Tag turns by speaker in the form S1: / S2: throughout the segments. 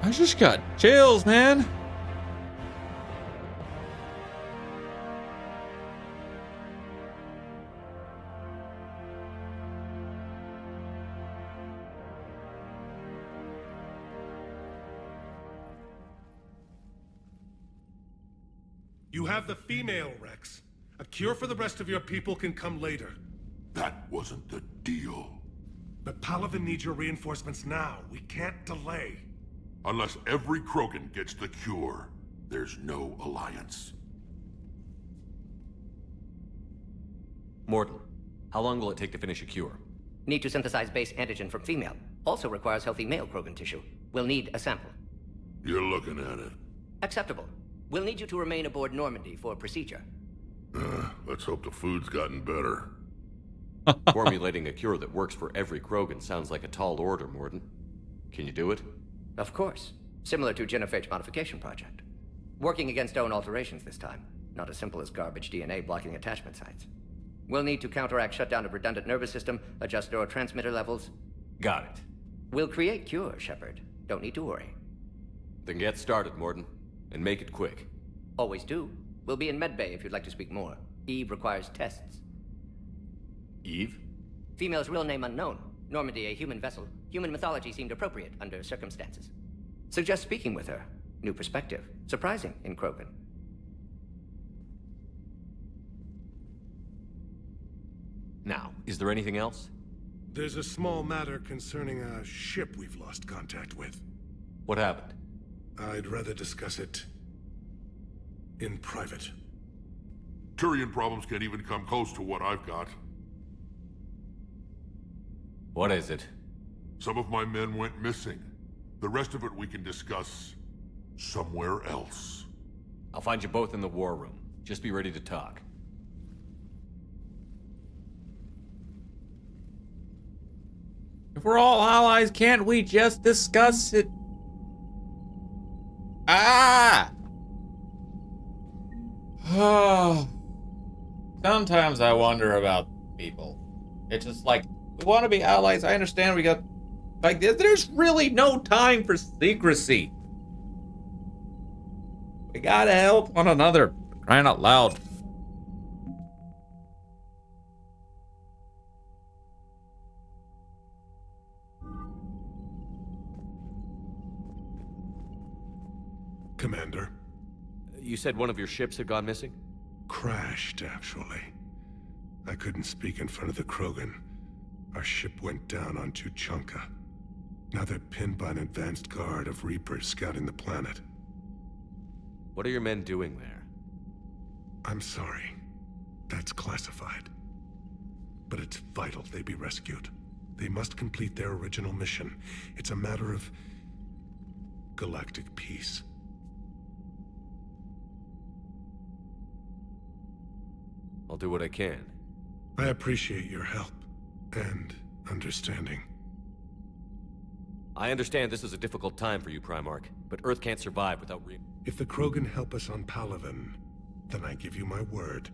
S1: I just got chills, man.
S2: You have the female, Rex. A cure for the rest of your people can come later.
S3: That wasn't the deal.
S2: But Palaven needs your reinforcements now. We can't delay.
S3: Unless every Krogan gets the cure, there's no alliance.
S4: Mordin, how long will it take to finish a cure?
S5: Need to synthesize base antigen from female. Also requires healthy male Krogan tissue. We'll need a sample.
S3: You're looking at it.
S5: Acceptable. We'll need you to remain aboard Normandy for procedure.
S3: Let's hope the food's gotten better.
S4: Formulating a cure that works for every Krogan sounds like a tall order, Mordin. Can you do it?
S5: Of course. Similar to Genophage Modification Project. Working against own alterations this time. Not as simple as garbage DNA blocking attachment sites. We'll need to counteract shutdown of redundant nervous system, adjust neurotransmitter levels.
S4: Got it.
S5: We'll create cure, Shepard. Don't need to worry.
S4: Then get started, Mordin. And make it quick.
S5: Always do. We'll be in medbay if you'd like to speak more. Eve requires tests.
S4: Eve?
S5: Female's real name unknown. Normandy, a human vessel. Human mythology seemed appropriate under circumstances. Suggest speaking with her. New perspective. Surprising in Krogan.
S4: Now, is there anything else?
S2: There's a small matter concerning a ship we've lost contact with.
S4: What happened?
S2: I'd rather discuss it in private.
S3: Turian problems can't even come close to what I've got.
S4: What is it?
S3: Some of my men went missing. The rest of it we can discuss somewhere else.
S4: I'll find you both in the war room. Just be ready to talk.
S1: If we're all allies, can't we just discuss it? Ah! Sometimes I wonder about people. It's just like, we want to be allies. I understand we got... Like, there's really no time for secrecy. We gotta help one another. Crying out loud.
S2: Commander.
S4: You said one of your ships had gone missing?
S2: Crashed, actually. I couldn't speak in front of the Krogan. Our ship went down on Tuchanka. Now they're pinned by an advanced guard of Reapers scouting the planet.
S4: What are your men doing there?
S2: I'm sorry. That's classified. But it's vital they be rescued. They must complete their original mission. It's a matter of galactic peace.
S4: I'll do what I can.
S2: I appreciate your help and understanding.
S4: I understand this is a difficult time for you, Primarch, but Earth can't survive without
S2: If the Krogan help us on Palaven, then I give you my word.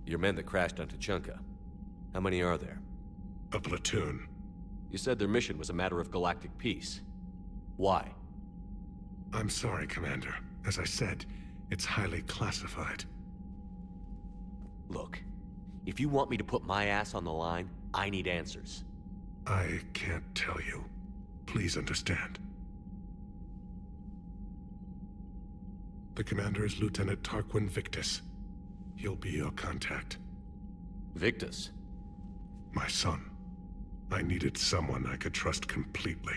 S4: Your men that crashed on Tuchanka. How many are there?
S2: A platoon.
S4: You said their mission was a matter of galactic peace. Why?
S2: I'm sorry, Commander. As I said, it's highly classified.
S4: Look, if you want me to put my ass on the line, I need answers.
S2: I can't tell you. Please understand. The commander is Lieutenant Tarquin Victus. He'll be your contact.
S4: Victus?
S2: My son. I needed someone I could trust completely.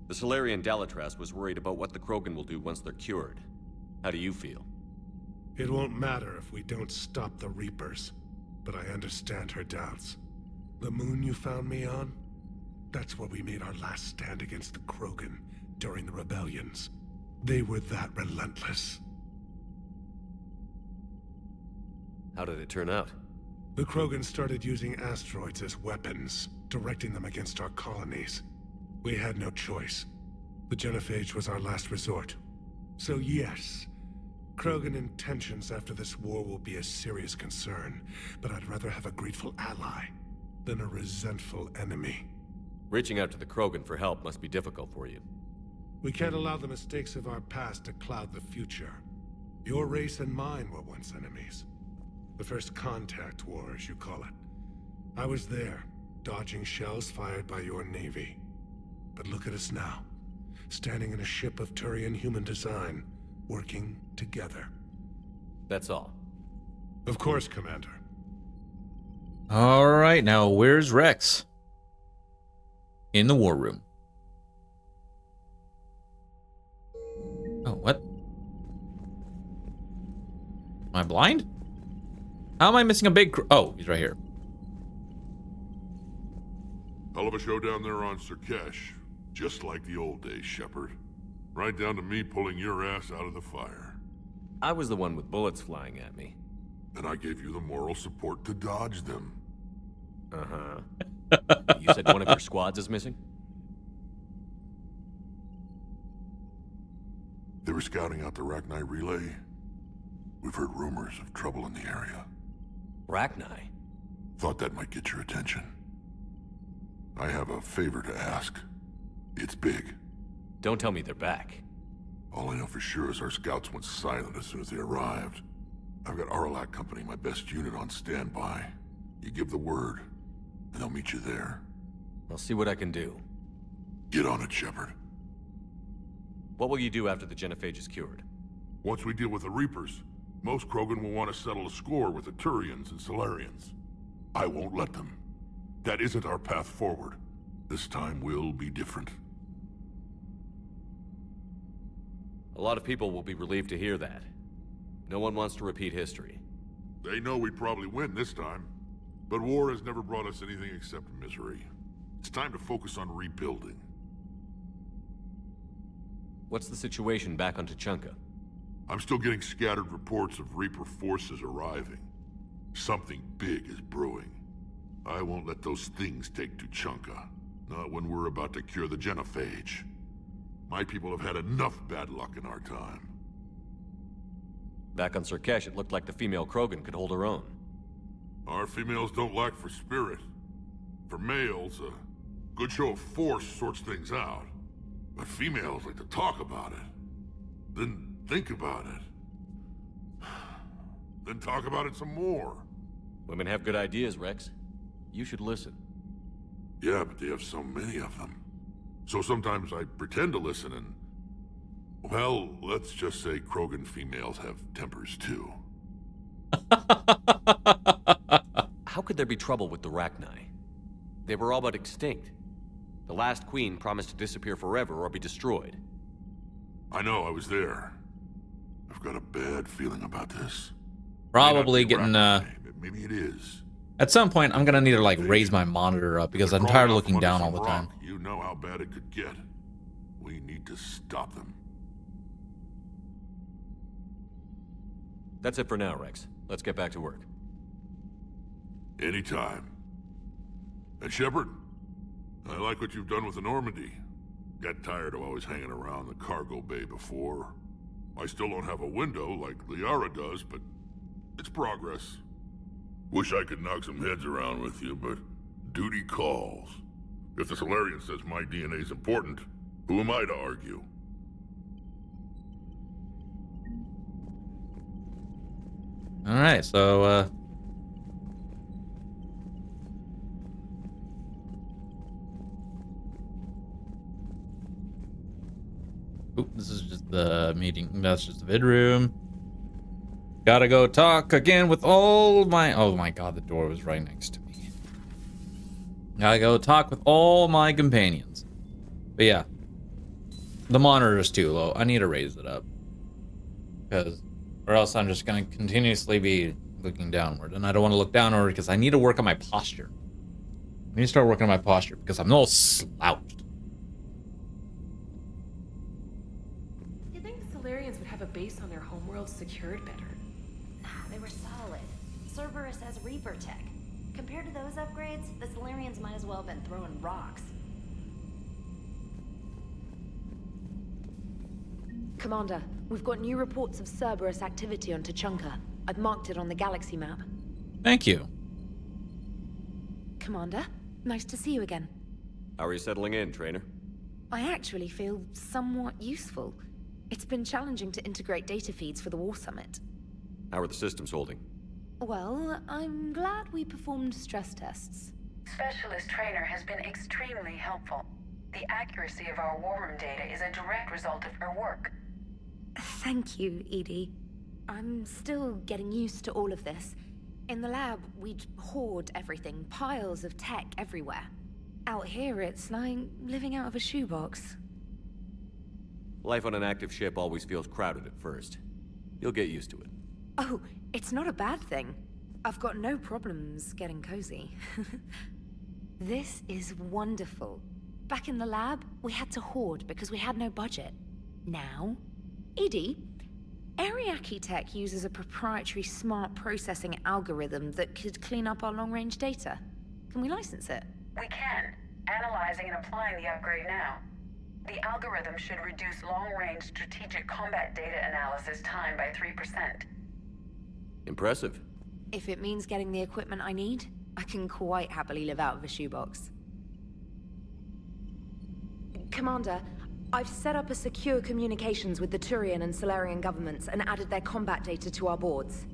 S4: The Solarian Dalatras was worried about what the Krogan will do once they're cured. How do you feel?
S2: It won't matter if we don't stop the Reapers, but I understand her doubts. The moon you found me on? That's where we made our last stand against the Krogan during the rebellions. They were that relentless.
S4: How did it turn out?
S2: The Krogan started using asteroids as weapons, directing them against our colonies. We had no choice. The Genophage was our last resort. So yes, Krogan intentions after this war will be a serious concern, but I'd rather have a grateful ally than a resentful enemy.
S4: Reaching out to the Krogan for help must be difficult for you.
S2: We can't allow the mistakes of our past to cloud the future. Your race and mine were once enemies. The First Contact War, as you call it. I was there, dodging shells fired by your navy. But look at us now, standing in a ship of Turian human design, working together.
S4: That's all.
S2: Of course, Commander.
S1: All right, now where's Rex? In the war room. Oh, what? Am I blind? How am I missing a big... Oh, he's right here.
S3: Hell of a show down there on Surkesh. Just like the old days, Shepard. Right down to me pulling your ass out of the fire.
S4: I was the one with bullets flying at me.
S3: And I gave you the moral support to dodge them.
S4: Uh-huh. You said one of your squads is missing?
S3: They were scouting out the Rachni relay. We've heard rumors of trouble in the area.
S4: Rachni?
S3: Thought that might get your attention. I have a favor to ask. It's big.
S4: Don't tell me they're back.
S3: All I know for sure is our scouts went silent as soon as they arrived. I've got Aralak Company, my best unit, on standby. You give the word, and they'll meet you there.
S4: I'll see what I can do.
S3: Get on it, Shepard.
S4: What will you do after the genophage is cured?
S3: Once we deal with the Reapers, most Krogan will want to settle a score with the Turians and Solarians. I won't let them. That isn't our path forward. This time will be different.
S4: A lot of people will be relieved to hear that. No one wants to repeat history.
S3: They know we'd probably win this time. But war has never brought us anything except misery. It's time to focus on rebuilding.
S4: What's the situation back on Tuchanka?
S3: I'm still getting scattered reports of Reaper forces arriving. Something big is brewing. I won't let those things take Tuchanka. Not when we're about to cure the genophage. My people have had enough bad luck in our time.
S4: Back on Surkesh, it looked like the female Krogan could hold her own.
S3: Our females don't lack for spirit. For males, a good show of force sorts things out. But females like to talk about it. Then think about it. Then talk about it some more.
S4: Women have good ideas, Rex. You should listen.
S3: Yeah, but they have so many of them. So sometimes I pretend to listen and... Well, let's just say Krogan females have tempers too.
S4: How could there be trouble with the Rachni? They were all but extinct. The last queen promised to disappear forever or be destroyed.
S3: I know, I was there. I've got a bad feeling about this.
S1: Probably
S3: May not be
S1: getting,
S3: Rachni, maybe it is.
S1: At some point, I'm gonna need to, like, raise my monitor up because I'm tired of looking down all the time.
S3: You know how bad it could get. We need to stop them.
S4: That's it for now, Rex. Let's get back to work.
S3: Anytime. And Shepard, I like what you've done with the Normandy. Got tired of always hanging around the cargo bay before. I still don't have a window like Liara does, but it's progress. Wish I could knock some heads around with you, but duty calls. If the Solarian says my DNA's important, who am I to argue?
S1: Alright, so, Oop, this is just the meeting. That's just the vid room. Gotta go talk again with all my... Oh my god, the door was right next to me. Gotta go talk with all my companions. But yeah. The monitor is too low. I need to raise it up. Because... Or else I'm just gonna continuously be looking downward. And I don't want to look downward because I need to work on my posture. I need to start working on my posture because I'm all slouched.
S6: You'd think the Solarians would have a base on their homeworld secured better.
S7: They were solid. Cerberus has Reaper tech. Compared to those upgrades, the Solarians might as well have been throwing rocks.
S6: Commander, we've got new reports of Cerberus activity on Tuchanka. I've marked it on the galaxy map.
S1: Thank you.
S6: Commander, nice to see you again.
S4: How are you settling in, Trainer?
S6: I actually feel somewhat useful. It's been challenging to integrate data feeds for the War Summit.
S4: How are the systems holding?
S6: Well, I'm glad we performed stress tests.
S8: Specialist Trainer has been extremely helpful. The accuracy of our war room data is a direct result of her work.
S6: Thank you, Edie. I'm still getting used to all of this. In the lab, we'd hoard everything, piles of tech everywhere. Out here, it's like living out of a shoebox.
S4: Life on an active ship always feels crowded at first. You'll get used to it.
S6: Oh, it's not a bad thing. I've got no problems getting cozy. This is wonderful. Back in the lab, we had to hoard because we had no budget. Now, Edie, Ariake Tech uses a proprietary smart processing algorithm that could clean up our long-range data. Can we license it?
S8: We can. Analyzing and applying the upgrade now. The algorithm should reduce long-range strategic combat data analysis time by 3%.
S4: Impressive.
S6: If it means getting the equipment I need, I can quite happily live out of a shoebox. Commander, I've set up a secure communications with the Turian and Solarian governments and added their combat data to our boards.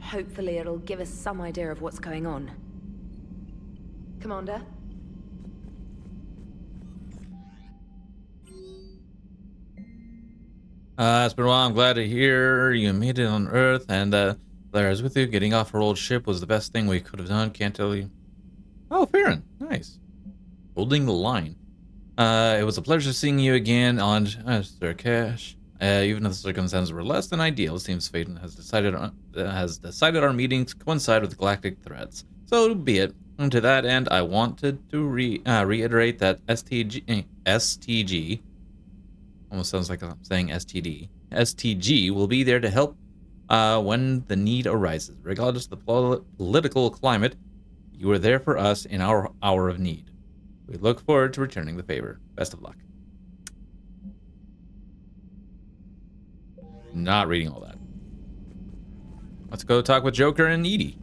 S6: Hopefully it'll give us some idea of what's going on. Commander?
S1: It's been a while. I'm glad to hear you made it on Earth, and Lara is with you. Getting off her old ship was the best thing we could have done. Can't tell you. Oh, Farron. Nice. Holding the line. It was a pleasure seeing you again on Surkash. Even if the circumstances were less than ideal, it seems fate has decided our meetings coincide with galactic threats. So be it. And to that end, I wanted to reiterate that STG almost sounds like I'm saying STD. STG will be there to help when the need arises. Regardless of the political climate, you are there for us in our hour of need. We look forward to returning the favor. Best of luck. Not reading all that. Let's go talk with Joker and Edie.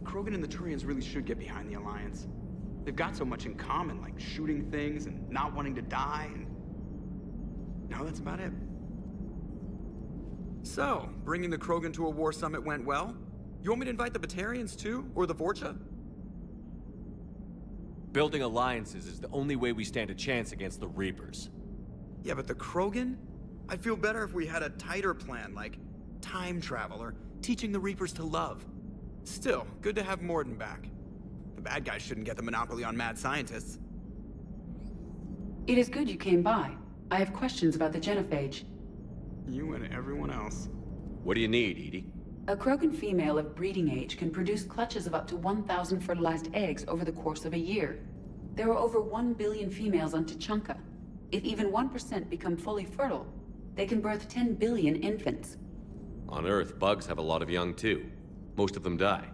S9: Krogan and the Turians really should get behind the Alliance. They've got so much in common, like shooting things and not wanting to die, and... no, that's about it. So, bringing the Krogan to a war summit went well? You want me to invite the Batarians too? Or the Vorcha?
S4: Building alliances is the only way we stand a chance against the Reapers.
S9: Yeah, but the Krogan? I'd feel better if we had a tighter plan, like time travel or teaching the Reapers to love. Still, good to have Mordin back. The bad guys shouldn't get the monopoly on mad scientists.
S10: It is good you came by. I have questions about the genophage.
S9: You and everyone else.
S4: What do you need, Edie?
S10: A Krogan female of breeding age can produce clutches of up to 1,000 fertilized eggs over the course of a year. There are over 1 billion females on Tuchanka. If even 1% become fully fertile, they can birth 10 billion infants.
S4: On Earth, bugs have a lot of young too. Most of them die.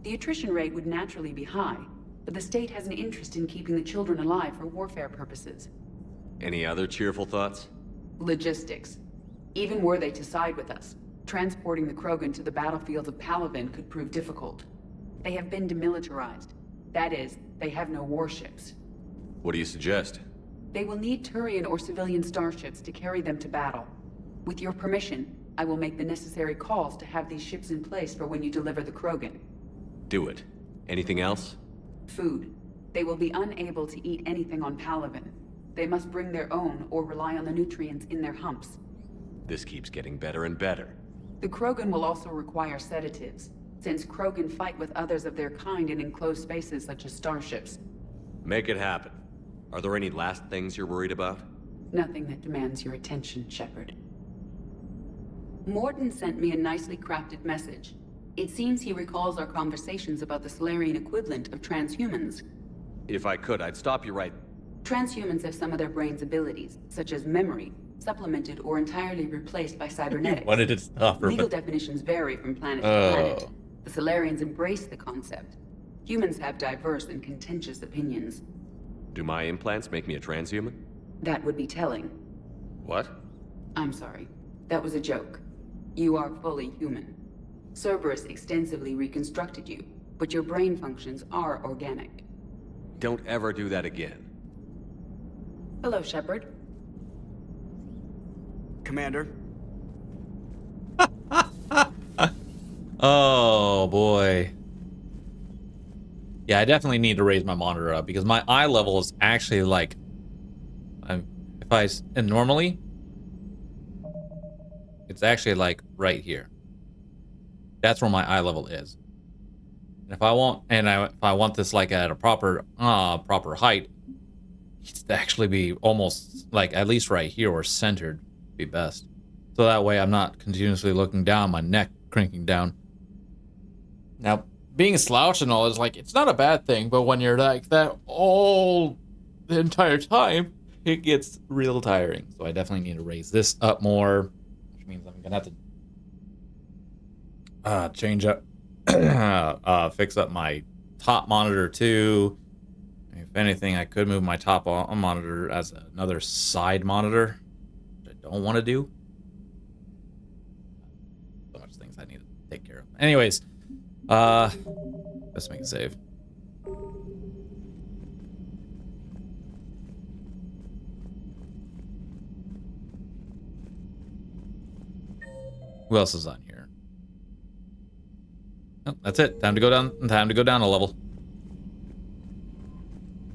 S10: The attrition rate would naturally be high, but the state has an interest in keeping the children alive for warfare purposes.
S4: Any other cheerful thoughts?
S10: Logistics. Even were they to side with us, transporting the Krogan to the battlefields of Palaven could prove difficult. They have been demilitarized. That is, they have no warships.
S4: What do you suggest?
S10: They will need Turian or civilian starships to carry them to battle. With your permission, I will make the necessary calls to have these ships in place for when you deliver the Krogan.
S4: Do it. Anything else?
S10: Food. They will be unable to eat anything on Palaven. They must bring their own or rely on the nutrients in their humps.
S4: This keeps getting better and better.
S10: The Krogan will also require sedatives, since Krogan fight with others of their kind in enclosed spaces such as starships.
S4: Make it happen. Are there any last things you're worried about?
S10: Nothing that demands your attention, Shepard. Mordin sent me a nicely crafted message. It seems he recalls our conversations about the Solarian equivalent of transhumans.
S4: If I could, I'd stop you right...
S10: Transhumans have some of their brain's abilities, such as memory, supplemented or entirely replaced by cybernetics.
S1: Why did it stop her?
S10: Legal definitions vary from planet to planet. The Solarians embrace the concept. Humans have diverse and contentious opinions.
S4: Do my implants make me a transhuman?
S10: That would be telling.
S4: What?
S10: I'm sorry. That was a joke. You are fully human. Cerberus extensively reconstructed you, but your brain functions are organic.
S4: Don't ever do that again.
S10: Hello, Shepard.
S9: Commander.
S1: Oh boy. Yeah, I definitely need to raise my monitor up because my eye level is actually like, and normally it's actually like right here. That's where my eye level is. And if I want this like at a proper height, it's to actually be almost like at least right here or centered would be best. So that way I'm not continuously looking down, my neck cranking down. Now, being slouched and all is like, it's not a bad thing, but when you're like that all the entire time, it gets real tiring. So I definitely need to raise this up more, which means I'm gonna have to change up, fix up my top monitor too. If anything, I could move my top monitor as another side monitor, which I don't want to do. So much things I need to take care of. Anyways, let's make a save. Who else is on here? Oh, that's it. Time to go down. Time to go down a level.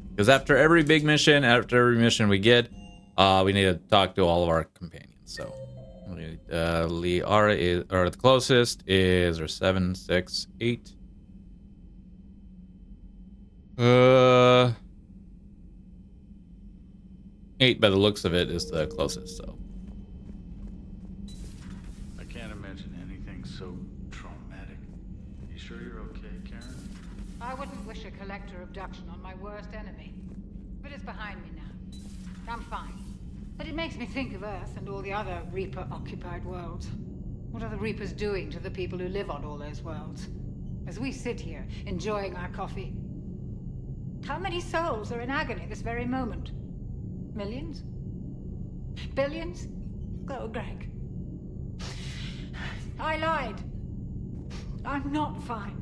S1: Because after every big mission, after every mission we get, we need to talk to all of our companions. So, Liara is, or the closest is, or 7, 6, 8. 8 by the looks of it is the closest. So.
S11: I can't imagine anything so traumatic. You sure you're okay, Karen?
S12: I wouldn't wish a collector abduction on my worst enemy. But it's behind me now. I'm fine. But it makes me think of Earth and all the other Reaper-occupied worlds. What are the Reapers doing to the people who live on all those worlds? As we sit here, enjoying our coffee. How many souls are in agony this very moment? Millions? Billions? Oh, Greg. I lied. I'm not fine.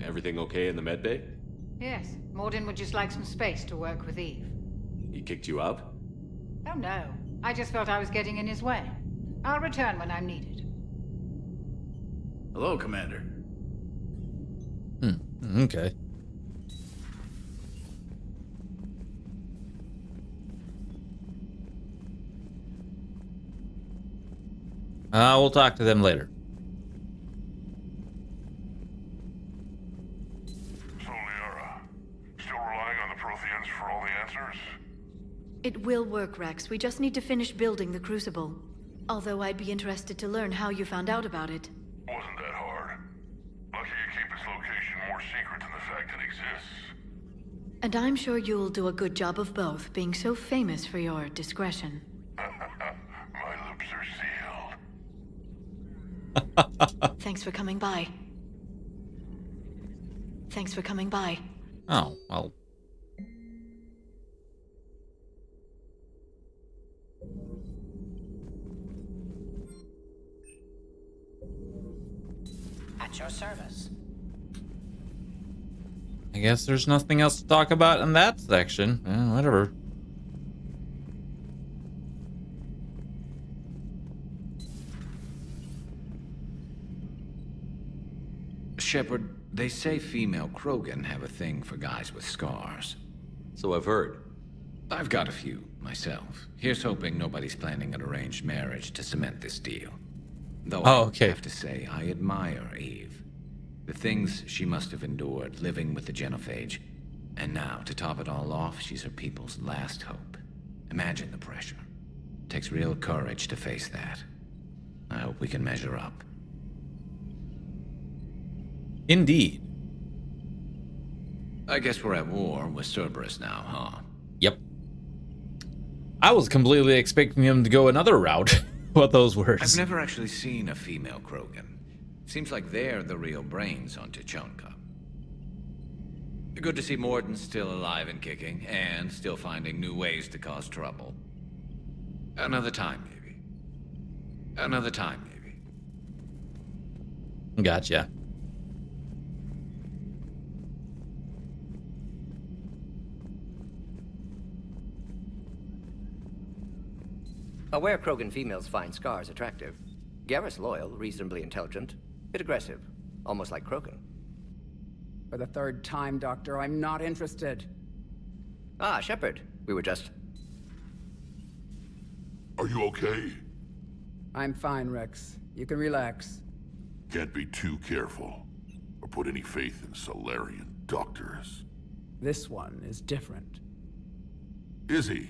S4: Everything okay in the medbay?
S12: Yes, Mordin would just like some space to work with Eve.
S4: He kicked you out?
S12: Oh no, I just felt I was getting in his way. I'll return when I'm needed.
S11: Hello, Commander.
S1: Okay. We'll talk to them later.
S3: So, Liara, still relying on the Protheans for all the answers?
S13: It will work, Rex. We just need to finish building the Crucible. Although I'd be interested to learn how you found out about it.
S3: Wasn't that hard. Lucky you keep its location more secret than the fact it exists.
S13: And I'm sure you'll do a good job of both, being so famous for your discretion.
S3: My lips are sealed.
S13: Thanks for coming by. Thanks for coming by.
S1: Oh, well.
S14: At your service.
S1: I guess there's nothing else to talk about in that section. Whatever.
S15: Shepard, they say female Krogan have a thing for guys with scars.
S4: So I've heard.
S15: I've got a few, myself. Here's hoping nobody's planning an arranged marriage to cement this deal. Though I have to say, I admire Eve. The things she must have endured living with the Genophage. And now, to top it all off, she's her people's last hope. Imagine the pressure. Takes real courage to face that. I hope we can measure up.
S1: Indeed.
S15: I guess we're at war with Cerberus now, huh?
S1: Yep. I was completely expecting him to go another route. What those words?
S15: I've never actually seen a female Krogan. Seems like they're the real brains on Tuchanka. Good to see Mordin still alive and kicking, and still finding new ways to cause trouble. Another time, maybe. Another time, maybe.
S1: Gotcha.
S5: Aware Krogan females find scars attractive. Garrus loyal, reasonably intelligent, bit aggressive, almost like Krogan.
S14: For the third time, Doctor, I'm not interested.
S5: Ah, Shepard. We were just...
S3: Are you okay?
S14: I'm fine, Rex. You can relax.
S3: Can't be too careful, or put any faith in Salarian doctors.
S14: This one is different.
S3: Is he?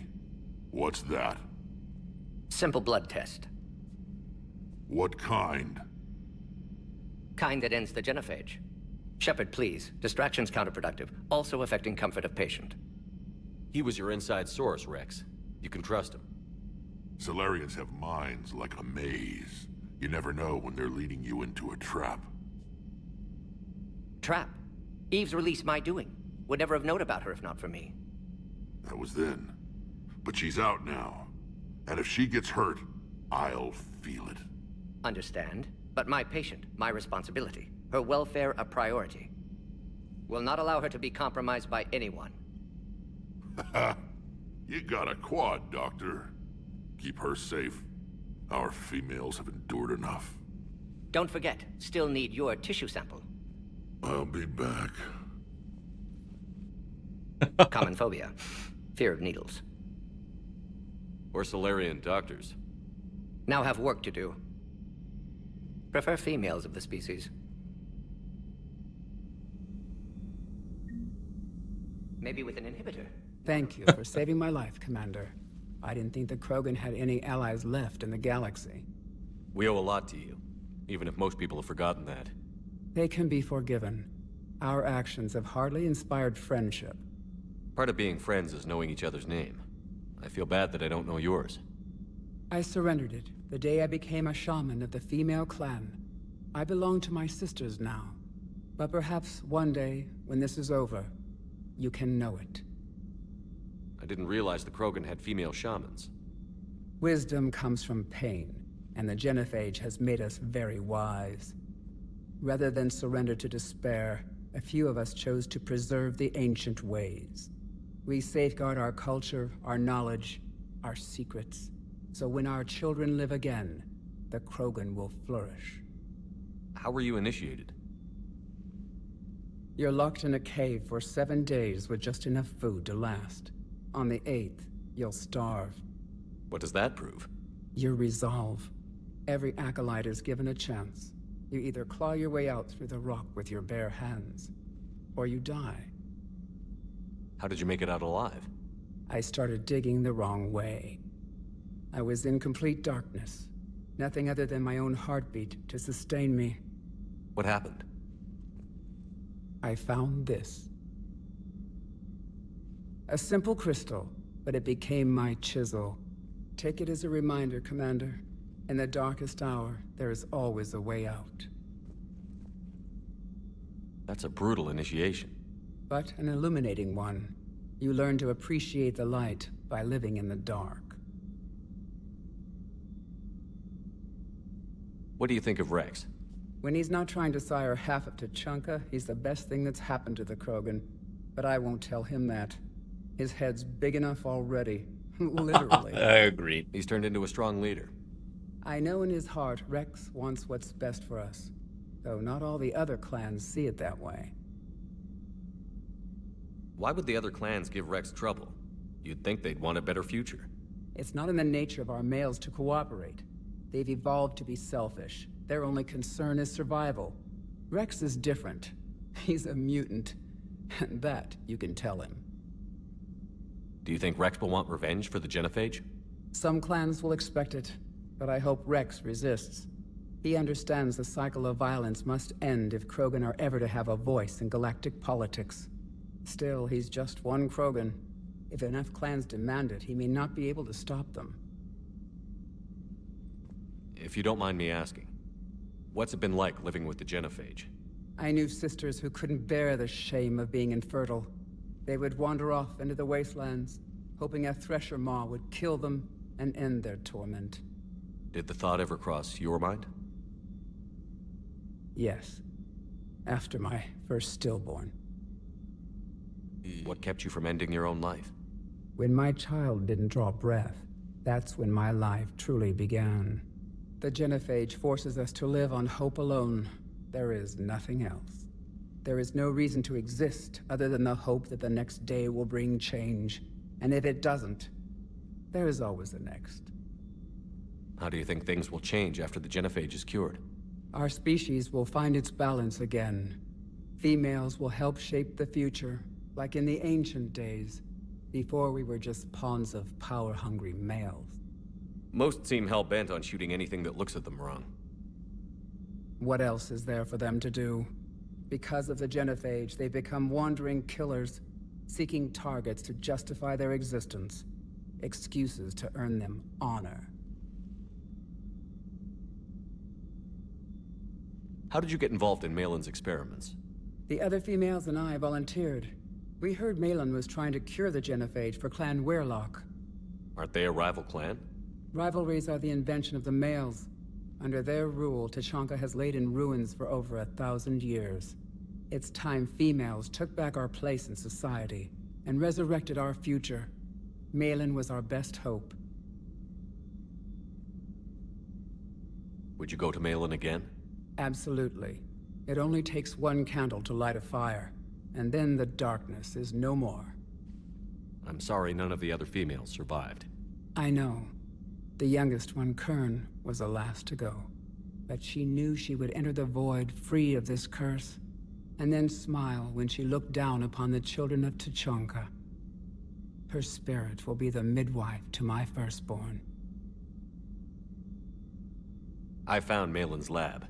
S3: What's that?
S5: Simple blood test.
S3: What kind?
S5: Kind that ends the genophage. Shepard, please. Distraction's counterproductive, also affecting comfort of patient.
S4: He was your inside source, Rex. You can trust him.
S3: Salarians have minds like a maze. You never know when they're leading you into a trap.
S5: Trap? Eve's release my doing. Would never have known about her if not for me.
S3: That was then. But she's out now. And if she gets hurt, I'll feel it.
S5: Understand? But my patient, my responsibility. Her welfare a priority. Will not allow her to be compromised by anyone.
S3: You got a quad, Doctor. Keep her safe. Our females have endured enough.
S5: Don't forget, still need your tissue sample.
S3: I'll be back.
S5: Common phobia. Fear of needles.
S4: Or Salarian doctors.
S5: Now have work to do. Prefer females of the species. Maybe with an inhibitor.
S14: Thank you for saving my life, Commander. I didn't think the Krogan had any allies left in the galaxy.
S4: We owe a lot to you, even if most people have forgotten that.
S14: They can be forgiven. Our actions have hardly inspired friendship.
S4: Part of being friends is knowing each other's name. I feel bad that I don't know yours.
S14: I surrendered it the day I became a shaman of the female clan. I belong to my sisters now. But perhaps one day, when this is over, you can know it.
S4: I didn't realize the Krogan had female shamans.
S14: Wisdom comes from pain, and the genophage has made us very wise. Rather than surrender to despair, a few of us chose to preserve the ancient ways. We safeguard our culture, our knowledge, our secrets. So when our children live again, the Krogan will flourish.
S4: How were you initiated?
S14: You're locked in a cave for 7 days with just enough food to last. On the 8th, you'll starve.
S4: What does that prove?
S14: Your resolve. Every acolyte is given a chance. You either claw your way out through the rock with your bare hands, or you die.
S4: How did you make it out alive?
S14: I started digging the wrong way. I was in complete darkness. Nothing other than my own heartbeat to sustain me.
S4: What happened?
S14: I found this. A simple crystal, but it became my chisel. Take it as a reminder, Commander. In the darkest hour, there is always a way out.
S4: That's a brutal initiation.
S14: But an illuminating one. You learn to appreciate the light by living in the dark.
S4: What do you think of Rex?
S14: When he's not trying to sire half of Tuchanka, he's the best thing that's happened to the Krogan. But I won't tell him that. His head's big enough already. Literally.
S1: I agree.
S4: He's turned into a strong leader.
S14: I know in his heart Rex wants what's best for us. Though not all the other clans see it that way.
S4: Why would the other clans give Rex trouble? You'd think they'd want a better future.
S14: It's not in the nature of our males to cooperate. They've evolved to be selfish. Their only concern is survival. Rex is different. He's a mutant. And that you can tell him.
S4: Do you think Rex will want revenge for the genophage?
S14: Some clans will expect it, but I hope Rex resists. He understands the cycle of violence must end if Krogan are ever to have a voice in galactic politics. Still, he's just one Krogan. If enough clans demand it, he may not be able to stop them.
S4: If you don't mind me asking, what's it been like living with the genophage?
S14: I knew sisters who couldn't bear the shame of being infertile. They would wander off into the wastelands, hoping a Thresher Maw would kill them and end their torment.
S4: Did the thought ever cross your mind?
S14: Yes. After my first stillborn.
S4: What kept you from ending your own life?
S14: When my child didn't draw breath, that's when my life truly began. The genophage forces us to live on hope alone. There is nothing else. There is no reason to exist other than the hope that the next day will bring change. And if it doesn't, there is always the next.
S4: How do you think things will change after the genophage is cured?
S14: Our species will find its balance again. Females will help shape the future, like in the ancient days, before we were just pawns of power-hungry males.
S4: Most seem hell-bent on shooting anything that looks at them wrong.
S14: What else is there for them to do? Because of the genophage, they become wandering killers, seeking targets to justify their existence, excuses to earn them honor.
S4: How did you get involved in Malin's experiments?
S14: The other females and I volunteered. We heard Malin was trying to cure the genophage for Clan Weirlock.
S4: Aren't they a rival clan?
S14: Rivalries are the invention of the males. Under their rule, Tuchanka has laid in ruins for over 1,000 years. It's time females took back our place in society and resurrected our future. Malin was our best hope.
S4: Would you go to Malin again?
S14: Absolutely. It only takes one candle to light a fire, and then the darkness is no more.
S4: I'm sorry none of the other females survived.
S14: I know. The youngest one, Kern, was the last to go. But she knew she would enter the void free of this curse, and then smile when she looked down upon the children of Tuchanka. Her spirit will be the midwife to my firstborn.
S4: I found Malin's lab.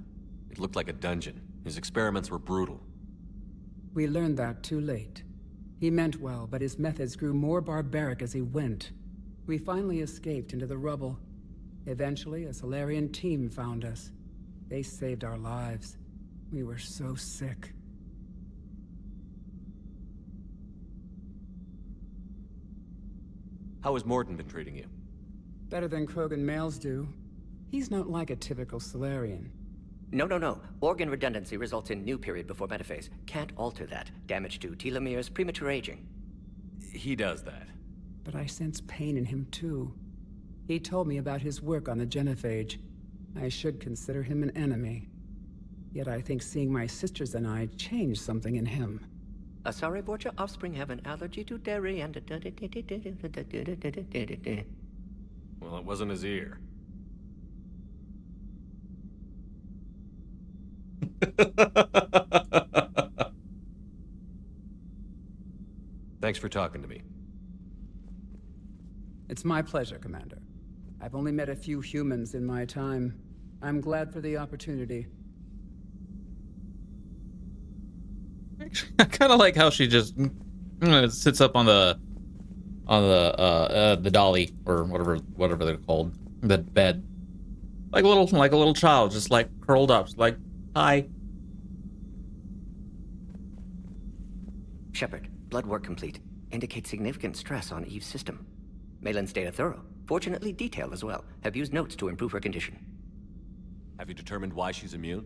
S4: It looked like a dungeon. His experiments were brutal.
S14: We learned that too late. He meant well, but his methods grew more barbaric as he went. We finally escaped into the rubble. Eventually, a Solarian team found us. They saved our lives. We were so sick.
S4: How has Mordin been treating you?
S14: Better than Krogan males do. He's not like a typical Solarian.
S5: No. Organ redundancy results in new period before metaphase. Can't alter that. Damage to telomeres, premature aging.
S4: He does that.
S14: But I sense pain in him too. He told me about his work on the genophage. I should consider him an enemy. Yet I think seeing my sisters and I changed something in him.
S5: Asari Vorcha offspring have an allergy to dairy and...
S4: Well, it wasn't his ear. Thanks for talking to me.
S14: It's my pleasure, Commander. I've only met a few humans in my time. I'm glad for the opportunity.
S1: Actually, I kind of like how she just sits up on the dolly or whatever they're called, the bed, like a little child, just like curled up, like hi.
S5: Shepard, blood work complete. Indicates significant stress on Eve's system. Malin's data thorough. Fortunately detailed as well. Have used notes to improve her condition.
S4: Have you determined why she's immune?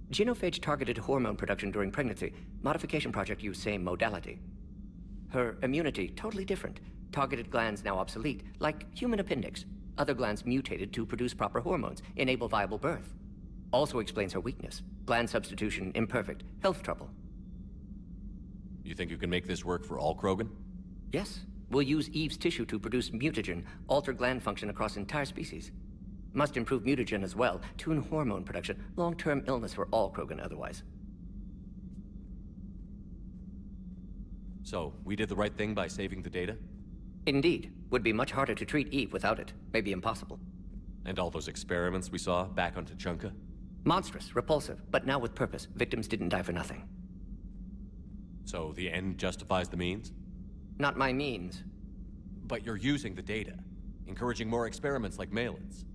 S5: Genophage targeted hormone production during pregnancy. Modification project used same modality. Her immunity totally different. Targeted glands now obsolete, like human appendix. Other glands mutated to produce proper hormones, enable viable birth. Also explains her weakness. Gland substitution imperfect. Health trouble.
S4: You think you can make this work for all Krogan?
S5: Yes. We'll use Eve's tissue to produce mutagen, alter gland function across entire species. Must improve mutagen as well, tune hormone production, long-term illness for all Krogan otherwise.
S4: So, we did the right thing by saving the data?
S5: Indeed. Would be much harder to treat Eve without it. Maybe impossible.
S4: And all those experiments we saw back on Tuchanka?
S5: Monstrous, repulsive, but now with purpose. Victims didn't die for nothing.
S4: So, the end justifies the means?
S5: Not my means.
S4: But you're using the data, encouraging more experiments like Malin's.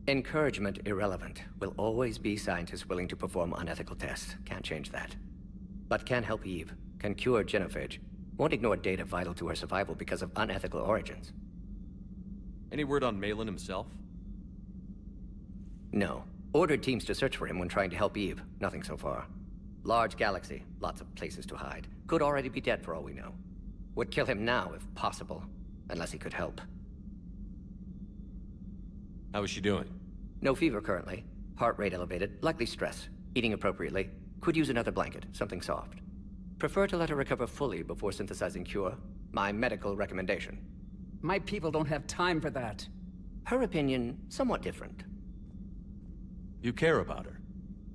S5: Encouragement irrelevant. Will always be scientists willing to perform unethical tests. Can't change that. But can help Eve. Can cure genophage. Won't ignore data vital to her survival because of unethical origins.
S4: Any word on Malin himself?
S5: No. Ordered teams to search for him when trying to help Eve. Nothing so far. Large galaxy. Lots of places to hide. Could already be dead for all we know. Would kill him now if possible. Unless he could help.
S4: How is she doing?
S5: No fever currently. Heart rate elevated. Likely stress. Eating appropriately. Could use another blanket. Something soft. Prefer to let her recover fully before synthesizing cure. My medical recommendation.
S14: My people don't have time for that.
S5: Her opinion, somewhat different.
S4: You care about her?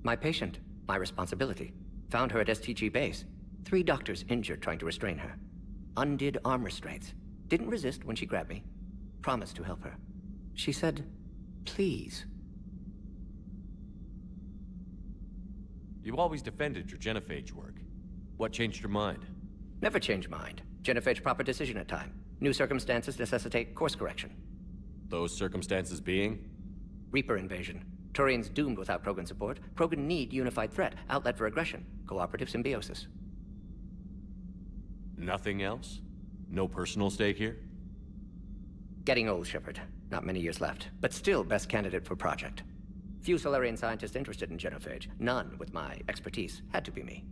S5: My patient. My responsibility. Found her at STG base. 3 doctors injured trying to restrain her. Undid arm restraints. Didn't resist when she grabbed me. Promised to help her. She said, please.
S4: You always defended your genophage work. What changed your mind?
S5: Never change mind. Genophage proper decision at time. New circumstances necessitate course correction.
S4: Those circumstances being?
S5: Reaper invasion. Turians doomed without Krogan support. Krogan need unified threat, outlet for aggression, cooperative symbiosis.
S4: Nothing else? No personal stake here?
S5: Getting old, Shepard. Not many years left, but still best candidate for project. Few Solarian scientists interested in genophage. None with my expertise. Had to be me.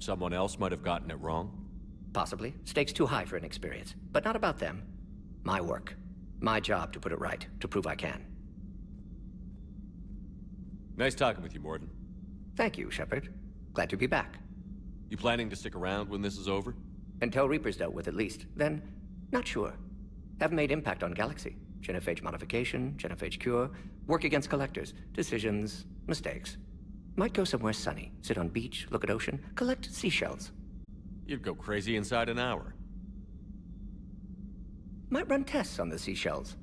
S4: Someone else might have gotten it wrong?
S5: Possibly. Stakes too high for inexperience. But not about them. My work. My job to put it right, to prove I can.
S4: Nice talking with you, Mordin.
S5: Thank you, Shepard. Glad to be back.
S4: You planning to stick around when this is over?
S5: Until Reaper's dealt with at least. Then, not sure. Haven't made impact on Galaxy. Genophage modification, genophage cure, work against collectors, decisions, mistakes. Might go somewhere sunny, sit on beach, look at ocean, collect seashells.
S4: You'd go crazy inside an hour.
S5: Might run tests on the seashells.